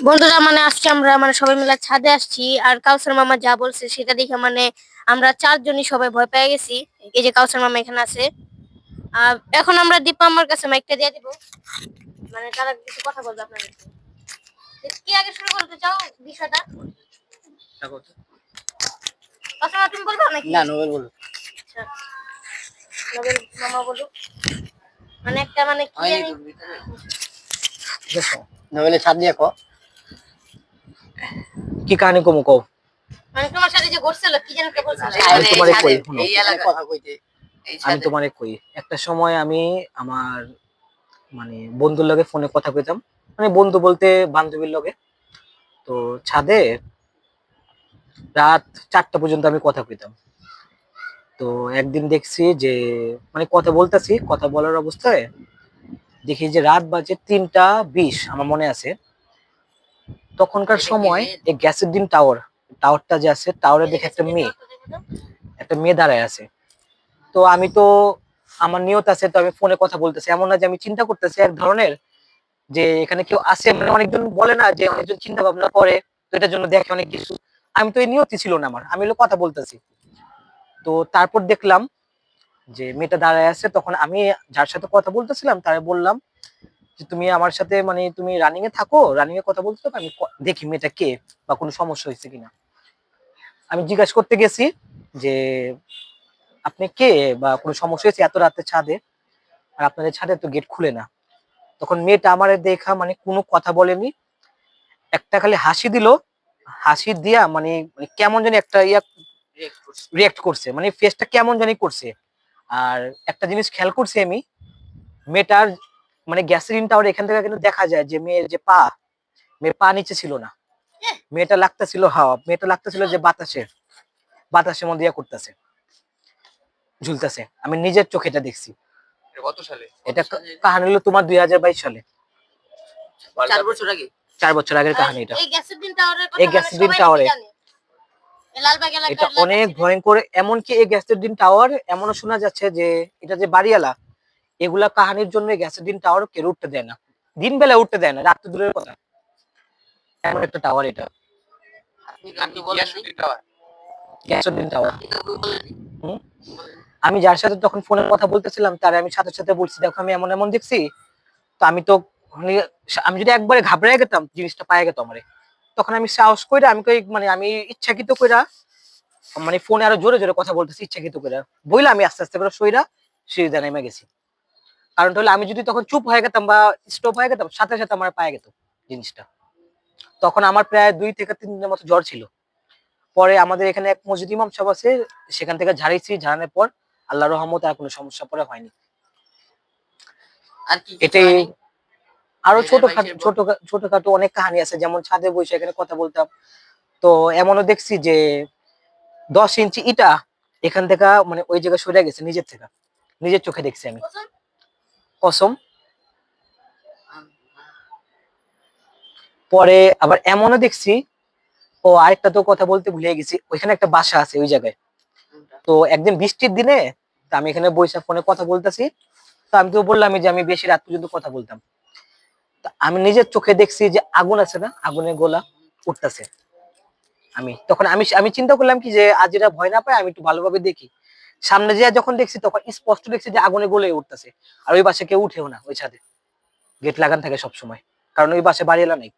বন্ধুরা মানে আজকে আমরা মানে সবাই মিলে ছাদে আসছি, আর কাউসার মামা যা বলছে সেটা দেখে মানে আমরা চারজনই সবাই ভয় পেয়ে গেছি। এই যে কাউসার মামা এখানে আছে। এখন আমরা দীপা আমার কাছে মাইকটা দিয়ে দিব, মানে তারা কিছু কথা বলবে আপনাদের। কি আগে শুরু করতে চাও বিষয়টা? কাউসার মামা তুমি বলবো নাকি? না, নোবেল বলো। আচ্ছা, নোবেল মামা বলো। মানে একটা মানে কি নোবেলের ছাদ দিয়ে কি কাহিনী কমু কও? মানে তোমার সাথে যে ঘটছিল কি জানি তো বলছিল। আমি তোমারে কই শুনো। এই এলাকায় কথা কইতে আমি তোমারে কই একটা সময় আমি আমার মানে বন্ধুর লগে ফোনে কথা কইতাম, মানে বন্ধু বলতে বান্ধবীর লগে। তো ছাদে রাত 4টা পর্যন্ত আমি কথা কইতাম। তো একদিন দেখছি যে মানে কথা বলতাছি, কথা বলার অবস্থায় দেখি যে রাত বাজে 3টা 20 আমার মনে আছে। তখনকার সময় এই গ্যাসের টাওয়ারটা যে আছে, টাওয়ারে দেখে একটা মেয়ে দাঁড়ায় আছে। তো আমি তো আমার নিয়ত আছে, তো আমি ফোনে কথা বলতেছি, এমন না যে আমি চিন্তা করতেছি এক ধরনের যে এখানে কেউ আছে, মানে অনেকজন বলে না যে অনেকজন চিন্তা ভাবনা করে, তো এটার জন্য দেখে অনেক কিছু। আমি তো এই নিয়তি ছিল না আমার, আমি হলো কথা বলতেছি। তো তারপর দেখলাম যে মেয়েটা দাঁড়ায় আছে। তখন আমি যার সাথে কথা বলতেছিলাম তারে বললাম যে তুমি আমার সাথে মানে তুমি রানিং এ থাকো, রানিং এ কথা বলতে থাকো, আমি দেখি মেয়েটা কে বা কোনো সমস্যা হয়েছে কিনা। আমি জিজ্ঞাসা করতে গেছি যে আপনি কে বা কোনো সমস্যা হয়েছে এত রাতে ছাদে, আর আপনাদের ছাদে তো গেট খুলে না। তখন মেয়েটা আমারে দেখা মানে কোনো কথা বলেনি, একটা খালি হাসি দিল। হাসি দিয়া মানে মানে কেমন জানি একটা রিয়াক্ট করছে, মানে ফেসটা কেমন জানি করছে। আর একটা জিনিস খেয়াল করছি আমি, মেয়েটার মানে গ্যাসোলিন টাওয়ার এখান থেকে কিন্তু দেখা যায় যে মেয়ের যে মেয়ের পা নিচে ছিল না। মেয়েটা লাগতেছিল হাওয়া, মেয়েটা লাগতেছিল যে বাতাসের মধ্যে ইয়া করতেছে, ঝুলতেছে। আমি নিজের চোখে এটা দেখছি। কত সালে? এটা কাহিনী হলো তোমার 2022 সালে, 4 বছর আগে। 4 বছর আগের কাহিনী এটা। এই গ্যাসের টাওয়ারের এই কথা মানে গ্যাসোলিন সবাই টাওয়ারে জানে। এই লালবাগ এটা এলাকার অনেক ভয়ঙ্কর। এমনকি এই গ্যাসোলিন টাওয়ার এমনও শোনা যাচ্ছে যে এটা যে বাড়িওয়ালা, এগুলা কাহানির জন্য গ্যাসোলিন টাওয়ার কেউ উঠতে দেয় না, দিন বেলা উঠতে দেয় না, রাত্রে দূরের কথা। এমন একটা টাওয়ার এটা, গ্যাসোলিন টাওয়ার। আমি যার সাথে তখন ফোনে কথা বলতেছিলাম তারে আমি সাথে সাথে বলছি দেখো আমি এমন এমন দেখছি। তো আমি তো মানে আমি যদি একবারে ঘাবড়ে গেতাম জিনিসটা পায়ে গেত আমারে। তখন আমি সাহস কইরা আমি কই মানে আমি ইচ্ছাকৃত কইরা মানে ফোনে আরো জোরে জোরে কথা বলতেছি ইচ্ছাকৃত কইরা, বইলা আমি আস্তে আস্তে করে সইরা সিঁড়িতে নেমে গেছি। কারণটা হলো আমি যদি তখন চুপ হয়ে গেতাম বা স্টপ হয়ে গেতাম, সাথে সাথে আমার পায়ে গেত জিনিসটা। তখন আমার প্রায় 2 থেকে 3 দিনের মতো জ্বর ছিল। পরে আমাদের এখানে এক মসজিদ ইমাম সাহেব আছে, সেখান থেকে ঝাড়িয়েছি, ঝাড়ানোর পর আল্লাহর রহমতে আর কোনো সমস্যা পরে হয়নি। আর কি এটাই। আরো ছোটখাটো অনেক কাহিনী আছে, যেমন ছাদে বসে এখানে কথা বলতাম। তো এমনও দেখছি যে 10 ইঞ্চি ইটা এখান থেকে মানে ওই জায়গায় সরে গেছে নিজের থেকে, নিজের চোখে দেখছি আমি, কসম। পরে আবার এমনও দেখছি, ও আরেকটা তো কথা বলতে ভুলে গেছি, ওইখানে একটা বাসা আছে ওই জায়গায়। তো একদিন বৃষ্টির দিনে তা আমি এখানে বসে ফোনে কথা বলতেছি। তো আমি তো বললাম যে আমি বেশি রাত পর্যন্ত কথা বলতাম। আমি নিজের চোখে দেখছি যে আগুন আছে না, আগুনের গোলা উঠতেছে। আমি তখন আমি আমি চিন্তা করলাম কি যে আজ এরা ভয় না পায়, আমি একটু ভালোভাবে দেখি। সামনে যে যখন দেখছি তখন স্পষ্ট দেখছি যে আগুনে গলে উঠতেছে। আর ওই বাসে কেউ উঠেও না, ওই ছাদে গেট লাগান থাকে সব সময়, কারণ ওই বাসে বাড়িওয়ালা নেই।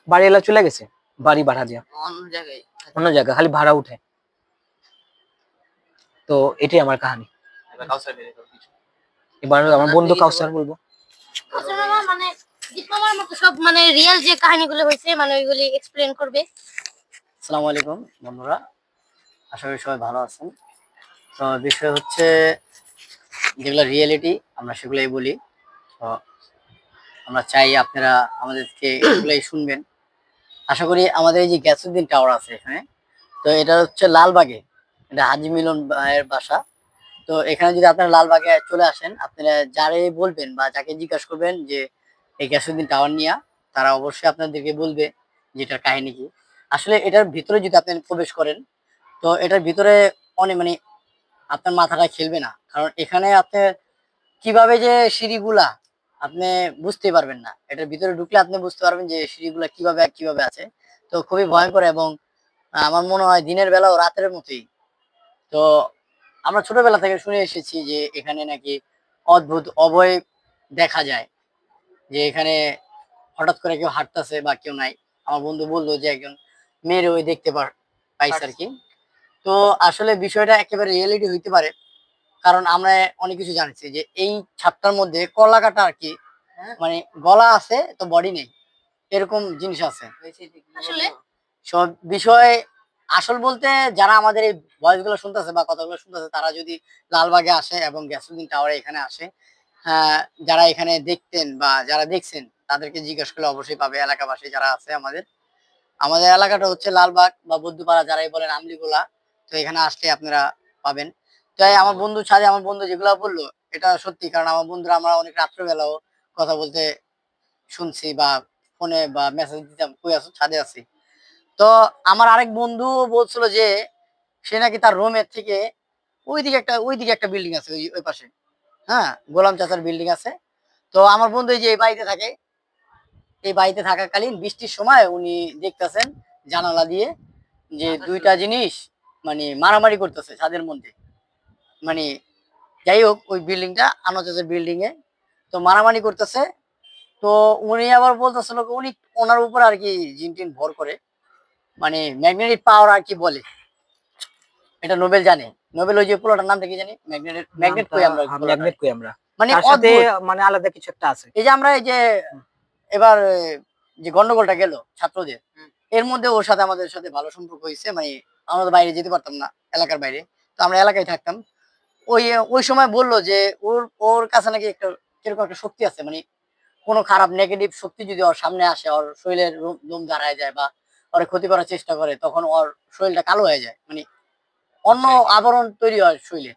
বাড়িওয়ালা চলে গেছে বাড়ি ভাড়া দিয়া অন্য জায়গায়, খালি ভাড়া উঠে। তো এটাই আমার কাহিনী। এবার আমার বন্ধু কাউসার বলবো। মানে ডিপ্লোমার মতো সব মানে রিয়েল যে কাহিনীগুলো হয়েছে মানে ওইগুলি এক্সপ্লেন করবে। আসসালামু আলাইকুম বন্ধুরা, আশা করি সবাই ভালো আছেন। তো বিষয় হচ্ছে যেগুলো রিয়েলিটি আমরা সেগুলোই বলি। তো আমরা চাই আপনারা আমাদেরকে এগুলোই শুনবেন। আশা করি আমাদের এই যে গ্যাসুদ্দিন টাওয়ার আছে এখানে, তো এটা হচ্ছে লালবাগে, এটা হাজি মিলন ভাইয়ের বাসা। তো এখানে যদি আপনারা লালবাগে চলে আসেন, আপনারা যারে বলবেন বা যাকে জিজ্ঞাসা করবেন যে এই গ্যাসুদ্দিন টাওয়ার নিয়ে, তারা অবশ্যই আপনাদেরকে বলবে যে এটার কাহিনী কি। আসলে এটার ভিতরে যদি আপনি প্রবেশ করেন, তো এটার ভিতরে অনেক মানে আপনার মাথাটা খেলবে না, কারণ এখানে আপনার কিভাবে যে সিঁড়িগুলা আপনি বুঝতেই পারবেন না। এটার ভিতরে ঢুকলে আপনি বুঝতে পারবেন যে সিঁড়িগুলা কিভাবে কিভাবে আছে। তো খুবই ভয়ংকর এবং আমার মনে হয় দিনের বেলাও রাতের মতোই। তো আমরা ছোটবেলা থেকে শুনে এসেছি যে এখানে নাকি অদ্ভুত অভয় দেখা যায়। যে এখানে হঠাৎ করে কেউ হাঁটতেছে বা কেউ নাই। আমার বন্ধু বললো যে একজন মেয়ের ওই দেখতে পাইছে আর কি। তো আসলে বিষয়টা একেবারে রিয়েলিটি হইতে পারে। কারণ আমরা অনেক কিছু জানছি যে এই ছাদটার মধ্যে কলা কাটা আর কি, মানে গলা আছে তো বডি নেই, এরকম জিনিস আছে। আসলে সব বিষয় আসল বলতে যারা আমাদের এই ভয়েস গুলো শুনতেছে বা কথাগুলো শুনতেছে তারা যদি লালবাগে আসে এবং গ্যাসুদ্দিন টাওয়ারে এখানে আসে, যারা এখানে দেখতেন বা যারা দেখছেন তাদেরকে জিজ্ঞেস করলে অবশ্যই পাবে। এলাকাবাসী যারা আছে আমাদের, আমাদের এলাকাটা হচ্ছে লালবাগ বা বৌদ্ধপাড়া যারাই বলেন আমলিগোলা। তো এখানে আসলে আপনারা পাবেন। তাই আমার বন্ধু ছাদে আমার বন্ধু যেগুলা বললো এটা সত্যি, কারণ আমার বন্ধুরা আমরা অনেক রাত্রেবেলাও কথা বলতে শুনছি বা ফোনে বা মেসেজ দিতাম, কই আছো, ছাদে আছি। তো আমার আরেক বন্ধু বলছিল যে সে নাকি তার রুমের থেকে ওইদিকে একটা বিল্ডিং আছে, ওই ওই পাশে, হ্যাঁ, গোলাম চাচার বিল্ডিং আছে। তো আমার বন্ধু এই যে এই বাড়িতে থাকে, এই বাড়িতে থাকাকালীন বৃষ্টির সময় উনি দেখতেছেন জানালা দিয়ে যে দুইটা জিনিস মানে মারামারি করতেছে ছাদের মধ্যে। মানে যাই হোক ওই বিল্ডিংটা আনোয়ার চাচার বিল্ডিং এ, তো মারামারি করতেছে। তো উনি আবার বলতেছিল উনি ওনার উপর আর কি জিন টিন ভর করে, মানে ম্যাগনেটিক পাওয়ার আর কি বলে, এটা নোবেল জানে। নোবেল ওই যে পোলাটার নামটা কি জানি, ম্যাগনেট কই আমরা ম্যাগনেট কই আমরা, মানে তার সাথে অদ্ভুত। মানে আলাদা কিছু একটা আছে। এই যে আমরা এই যে এবার যে গন্ডগোলটা গেল ছাত্রদের, এর মধ্যে ওর সাথে আমাদের সাথে ভালো সম্পর্ক হয়েছে। মানে আমরা তো বাইরে যেতে পারতাম না, এলাকার বাইরে, তো আমরা এলাকায় থাকতাম। ওই ওই সময় বললো যে ওর ওর কাছে নাকি একটা কিরকম একটা শক্তি আছে, মানে কোনো খারাপ নেগেটিভ শক্তি যদি ওর সামনে আসে ওর শরীরের লোম দাঁড়ায় যায় বা ওর ক্ষতি করার চেষ্টা করে, তখন ওর শরীরটা কালো হয়ে যায়, মানে অন্য আবরণ তৈরি হয় শরীরে।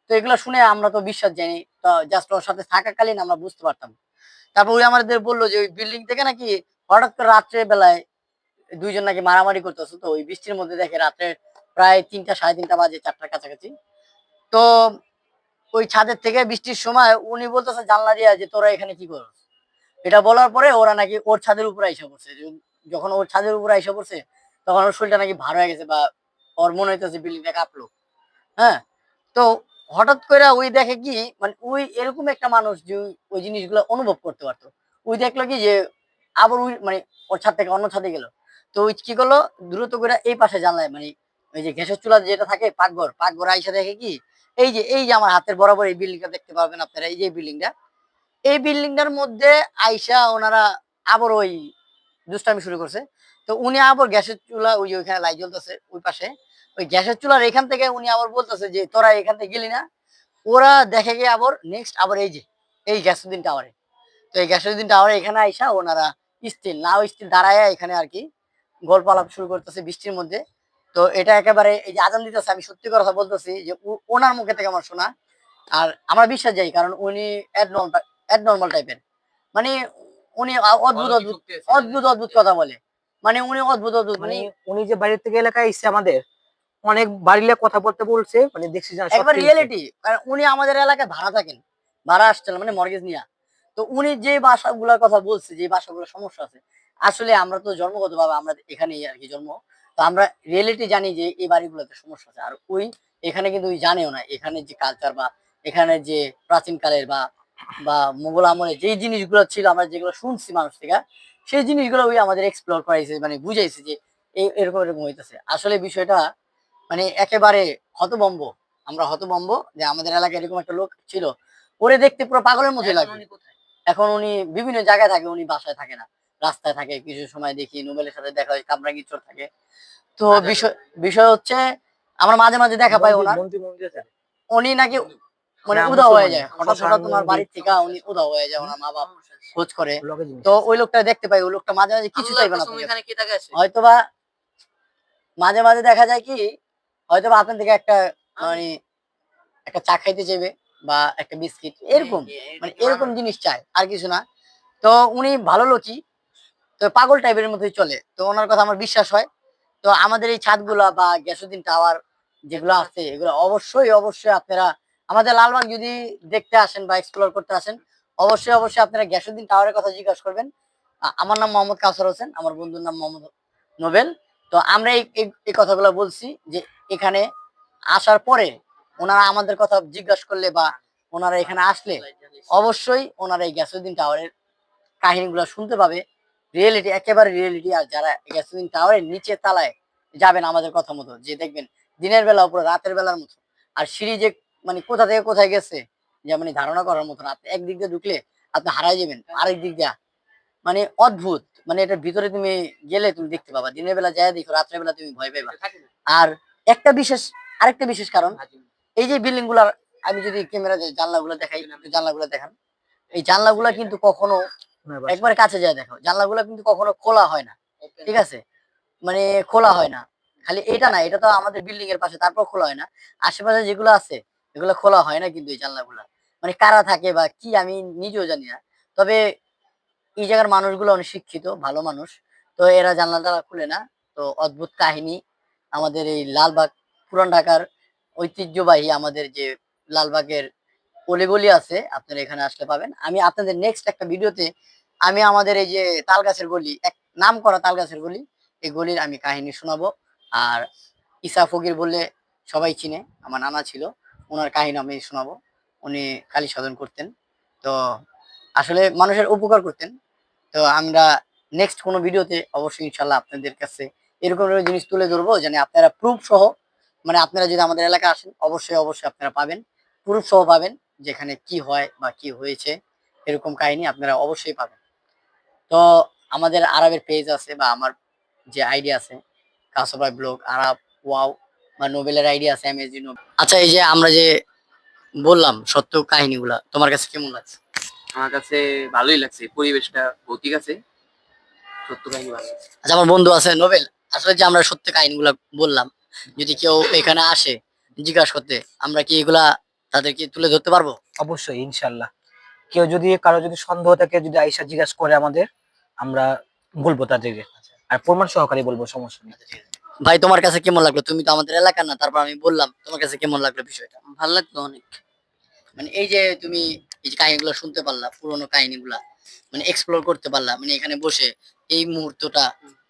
তো এগুলো শুনে আমরা তো বিশ্বাস জানি, তো জাস্ট ওর সাথে থাকাকালীন আমরা বুঝতে পারতাম। তারপর ওই আমাদের বললো যে ওই বিল্ডিং থেকে নাকি হঠাৎ করে রাত্রে বেলায় দুইজন নাকি মারামারি করতেছে। তো ওই বৃষ্টির মধ্যে দেখে রাত্রে প্রায় 3টা, 3:30 বাজে, 4টার কাছাকাছি। তো ওই ছাদের থেকে বৃষ্টির সময় উনি বলতেছে জানলা দিয়া যে তোরা এখানে কি করছ। এটা বলার পরে ওরা নাকি ওর ছাদের উপরে আইসা পড়ছে। যখন ওর ছাদের উপরে আইসা পড়ছে তখন ওর শরীরটা নাকি ভার হয়ে গেছে বা ওর মনে হইতেছে বিল্ডিংটা কাঁপলো। হ্যাঁ, তো হঠাৎ করে ওই দেখে কি, মানে ওই এরকম একটা মানুষ যে ওই জিনিসগুলো অনুভব করতে পারতো। ওই দেখলো কি যে আবার ওই মানে ওর ছাদ থেকে অন্য ছাদে গেল। তো ওই কি করলো, দ্রুত করে এই পাশে জানলায়, মানে ওই যে গ্যাসের চুলা যেটা থাকে পাকঘর, পাকঘর আইসা দেখে কি এই যে আমার হাতের বরাবর এই বিল্ডিংটা দেখতে পারবেন আপনারা, এই যে বিল্ডিংটা, এই বিল্ডিংটার মধ্যে আইসা ওনারা আবার ওই দুষ্টামি শুরু করছে। তো উনি আবার গ্যাসের চুলা ওই যে ওইখানে লাইট জ্বলতেছে ওই পাশে, ওই গ্যাসের চুলার এখান থেকে উনি আবার বলতেছে যে তোরা এখান থেকে গেলি না। ওরা দেখে গিয়ে আবার নেক্সট আবার এই যে এই গ্যাসুদ্দিন টাওয়ারে, তো এই গ্যাসুদ্দিন টাওয়ারে এখানে আইসা ওনারা স্টিল নাও স্টিল দাঁড়ায় এখানে আর কি গল্প আলাপ শুরু করতেছে বৃষ্টির মধ্যে। তো এটা একেবারে এই যে আজান দিতেছে, আমি সত্যি কথা বলতেছি যে ওনার মুখে থেকে আমার শোনা। আর আমরা বিশ্বাস যাই কারণ উনি অ্যাডনর্মাল টাইপের, মানে উনি অদ্ভুত অদ্ভুত অদ্ভুত অদ্ভুত কথা বলে, মানে উনি অদ্ভুত অদ্ভুত মানে মানে উনি যে বাড়ি থেকে এলাকায় এসে আমাদের অনেক বাড়িলে কথা বলতে বলছে, মানে দেখছি যে সব একবার ফেলছে। রিয়েলিটি। কারণ উনি আমাদের এলাকায় ভাড়া থাকেন, ভাড়া আসছিল মানে মর্গেজ নিয়া। তো উনি যে বাসাগুলোর কথা বলছে, যে বাসাগুলোর সমস্যা আছে, আসলে আমরা তো জন্মগতভাবে আমরা এখানেই আর কি জন্ম। তো আমরা রিয়েলিটি জানি যে এই বাড়িগুলোতে সমস্যা আছে। আর ওই এখানে কিন্তু ওই জানেও না এখানে যে কালচার বা এখানে যে প্রাচীন কালের বা বা মুঘল আমলে যেই জিনিসগুলো ছিল আমরা যেগুলো শুনছি মানুষ থেকে, সেই জিনিসগুলো ওই আমাদের এক্সপ্লোর করাইছে, মানে বুঝাইছে যে এরকম এরকম হইতেছে। আসলে বিষয়টা মানে একেবারে হতভম্ব। আমরা হতভম্ব যে আমাদের এলাকায় এরকম একটা লোক ছিল, ওরে দেখতে পুরো পাগলের মতোই লাগে। এখন উনি বিভিন্ন জায়গায় থাকে, উনি বাসায় থাকে না, রাস্তায় থাকে। কিছু সময় দেখি নোবেলের সাথে দেখা হয়, কামরাঙ্গীর থাকে। তো বিষয় বিষয় হচ্ছে আমরা মাঝে মাঝে দেখা পাই ওনার, মন্দির মন্দির আছে। উনি নাকি মানে হ্যাঁ, উধাও হয়ে মুসলমানি যায়, হঠাৎ শ্মশান হঠাৎ ওনার মন্দির বাড়ির থেকে উনি উধাও হয়ে যায়, ওনার মা বাপ খোঁজ করে। লগে জিনিস তো আছে। ওই লোকটা দেখতে পাই, ওই লোকটা মাঝে মাঝে কিছু চাইবে না হয়তোবা, মাঝে মাঝে দেখা যায় কি হয়তোবা আপনার থেকে একটা মানে একটা চা খাইতে চাইবে বা একটা বিস্কিট এরকম, মানে এরকম জিনিস চায় আর কিছু না। তো উনি ভালো লোকই, তো পাগল টাইপের মধ্যেই চলে, তো ওনার কথা আমার বিশ্বাস হয়। তো আমাদের এই ছাদগুলা বা গ্যাসুদ্দিন টাওয়ার যেগুলো আছে এগুলো অবশ্যই অবশ্যই আপনারা আমাদের লালবাগ যদি দেখতে আসেন বা এক্সপ্লোর করতে আসেন, অবশ্যই অবশ্যই আপনারা গ্যাসুদ্দিন টাওয়ারের কথা জিজ্ঞাসা করবেন। আমার নাম মোহাম্মদ কাউসার হোসেন, আমার বন্ধুর নাম মোহাম্মদ নোবেল। তো আমরা এই কথাগুলো বলছি যে এখানে আসার পরে ওনারা আমাদের কথা জিজ্ঞাসা করলে বা ওনারা এখানে আসলে অবশ্যই ওনারা এই গ্যাসুদ্দিন টাওয়ারের কাহিনীগুলো শুনতে পাবে। রিয়েলিটি, একেবারে রিয়েলিটি। আর যারা গ্যাসোলিন টাওয়ারের নিচে তালায় যাবেন আমাদের কথা মতো, যে দেখবেন দিনের বেলা উপরে রাতের বেলার মতো। আর সিঁড়ি যে মানে কোথা থেকে কোথায় গেছে যে মানে ধারণা করার মতো না। আপনি একদিক দিয়ে ঢুকলে আপনি হারাই যাবেন, আরেক দিক দিয়ে মানে অদ্ভুত। মানে এটার ভিতরে তুমি গেলে তুমি দেখতে পাবা, দিনের বেলা যায় দেখো, রাত্রের বেলা তুমি ভয় পাইবা। আর একটা বিশেষ, আরেকটা বিশেষ কারণ, এই যে বিল্ডিং গুলার, আমি যদি ক্যামেরা জানলাগুলো দেখাই, জানলাগুলো দেখান, এই জানলাগুলা কিন্তু কখনো একবারে কাছে যায় দেখো, জানলাগুলো কিন্তু কখনো খোলা হয় না, ঠিক আছে? মানে খোলা হয় না। খালি এটা না, এটা তো আমাদের বিল্ডিং এর পাশে, তারপর খোলা হয় না। আশেপাশে যেগুলো আছে এগুলো খোলা হয় না কিন্তু এই জানলাগুলা। মানে কারা থাকে বা কি আমি নিজেও জানি না। তবে এই জায়গার মানুষগুলো অনেক শিক্ষিত, ভালো মানুষ। তো এরা জানলাটা খুলে না। তো অদ্ভুত কাহিনী আমাদের এই লালবাগ, পুরান ঢাকার ঐতিহ্যবাহী আমাদের যে লালবাগের অলিগলি আছে, আপনারা এখানে আসলে পাবেন। আমি আপনাদের নেক্সট একটা ভিডিওতে আমি আমাদের এই যে তালগাছের গলি, এক নাম করা তালগাছের গলি, এই গলির আমি কাহিনী শোনাবো। আর ইসা ফকির বললে সবাই চিনে, আমার নানা ছিল, ওনার কাহিনী আমি শোনাবো। উনি কালী সাধন করতেন, তো আসলে মানুষের উপকার করতেন। তো আমরা নেক্সট কোনো ভিডিওতে অবশ্যই ইনশাল্লাহ আপনাদের কাছে এরকম এরকম জিনিস তুলে ধরবো, যেন আপনারা প্রুফ সহ, মানে আপনারা যদি আমাদের এলাকায় আসেন অবশ্যই অবশ্যই আপনারা পাবেন, প্রুফ সহ পাবেন, যেখানে কি হয় বা কি হয়েছে এরকম কাহিনী আপনারা অবশ্যই পাবেন। তো আমাদের আরবের পেজ আছে বা আমার যে আইডি আছে, কাসবাই ব্লগ আরব ওয়াও, বা নোবেলের আইডি আছে এমএসডি নোবেল। আচ্ছা, এই যে আমরা যে বললাম সত্য কাহিনীগুলা, তোমার কাছে কেমন লাগছে? আমার কাছে ভালোই লাগছে, পরিবেশটা ভৌতিক আছে, সত্য কাহিনী ভালো লাগছে। আচ্ছা, আমার বন্ধু আছে নোবেল, আসলে যে আমরা সত্য কাহিনীগুলা বললাম, যদি কেউ এখানে আসে জিজ্ঞাসা করতে, আমরা কি এগুলা তাদেরকে তুলে ধরতে পারবো? অবশ্যই ইনশাল্লাহ। কেউ যদি কারো যদি সন্দেহ থাকে, যদি আইসা জিজ্ঞাসা করে আমাদের, আমরা বলবো তাদেরকে, আর প্রমাণ সহকারে বলবো, সমস্যা নেই। আচ্ছা, ঠিক আছে। ভাই, তোমার কাছে কেমন লাগলো? তুমি তো আমাদের এলাকার না, তারপর আমি বললাম, তোমার কাছে কেমন লাগলো বিষয়টা? ভালো লাগতো অনেক। মানে এই যে তুমি এই যে কাহিনীগুলো শুনতে পারলা, পুরোনো কাহিনীগুলা মানে এক্সপ্লোর করতে পারলা, মানে এখানে বসে এই মুহূর্তটা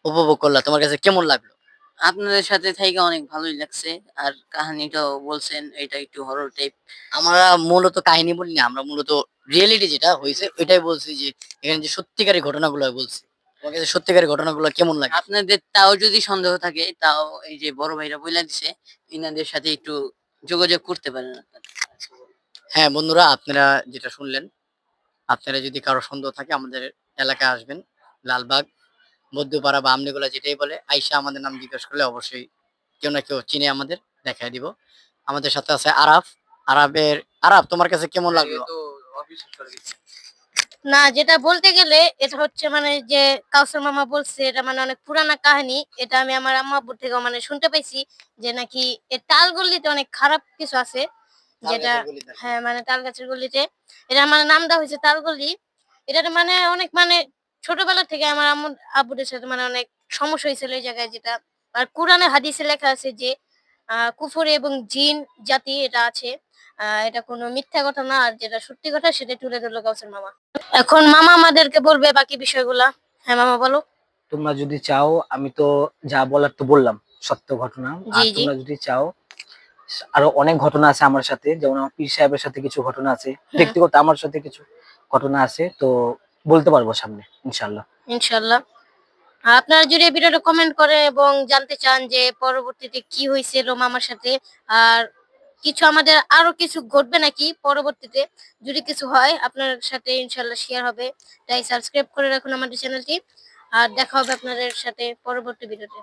উপভোগ করলা, তোমার কাছে কেমন লাগলো? আপনাদের সাথে থেকে অনেক ভালোই লাগছে। আর কাহিনীটাও বলছেন, এটা একটু হরর টাইপ। আমরা মূলত কাহিনী বলি না, আমরা মূলত রিয়েলিটি যেটা হয়েছে ওইটাই বলছি, যে এখানে যে সত্যিকারের ঘটনাগুলো বলছি। তোমার কাছে সত্যিকারের ঘটনাগুলো কেমন লাগে? আপনাদের তাও যদি সন্দেহ থাকে, তাও এই যে বড় ভাইরা বইলা দিছে, ইনাদের সাথে একটু যোগাযোগ করতে পারেন আপনারা। হ্যাঁ বন্ধুরা, আপনারা যেটা শুনলেন, আপনারা যদি কারো সন্দেহ থাকে আমাদের এলাকায় আসবেন, লালবাগ, মধ্যপাড়া বা আমনিগুলা যেটাই বলে, আইসা আমাদের নাম জিজ্ঞেস করলে অবশ্যই কেউ না কেউ চিনে আমাদের, দেখাই দিব। আমাদের সাথে আছে আরাফ। আরাফের, আরাফ তোমার কাছে কেমন লাগলো? না, যেটা বলতে গেলে এটা হচ্ছে মানে যে কাউসার মামা বলছে এটা মানে অনেক পুরানা কাহিনী। এটা আমি আমার আম্মা আব্বুর থেকে মানে শুনতে পাইছি যে নাকি এই তালগল্লিতে অনেক খারাপ কিছু আছে, যেটা তালগাছের গলিতে। হ্যাঁ মানে তাল গাছের গলিতে এটা মানে নাম দেওয়া হয়েছে তালগল্লি। এটা মানে অনেক মানে ছোটবেলা থেকে আমার আম্মু আব্বুদের সাথে মানে অনেক সমস্যা হয়েছিল এই জায়গায়। যেটা আর কোরআনে হাদিসে লেখা আছে যে কুফর এবং জিন জাতি এটা আছে। এটা কোনো মিথ্যা কথা না, আর যেটা সত্যি কথা সেটা তুলে ধরলো কাউসার মামা। এখন মামা আমাদেরকে বলবে বাকি বিষয়গুলা। হ্যাঁ মামা বলো। তোমরা যদি চাও, আমি তো যা বলার তো বললাম সত্য ঘটনা। জি আর জি। তোমরা যদি চাও, আরো অনেক ঘটনা আছে আমার সাথে, যেমন আমার পীর সাহেবের সাথে কিছু ঘটনা আছে, হুম, ব্যক্তিগত আমার সাথে কিছু ঘটনা আছে, তো বলতে পারবো সামনে ইনশাল্লাহ। ইনশাল্লাহ। আপনারা যদি এই ভিডিওটা কমেন্ট করে এবং জানতে চান যে পরবর্তীতে কি হয়েছিল মামার সাথে, আর কিছু আমাদের আরো কিছু ঘটবে নাকি পরবর্তীতে, যদি কিছু হয় আপনার সাথে ইনশাল্লাহ শেয়ার হবে। তাই সাবস্ক্রাইব করে রাখুন আমাদের চ্যানেলটি। আর দেখা হবে আপনাদের সাথে পরবর্তী ভিডিওতে।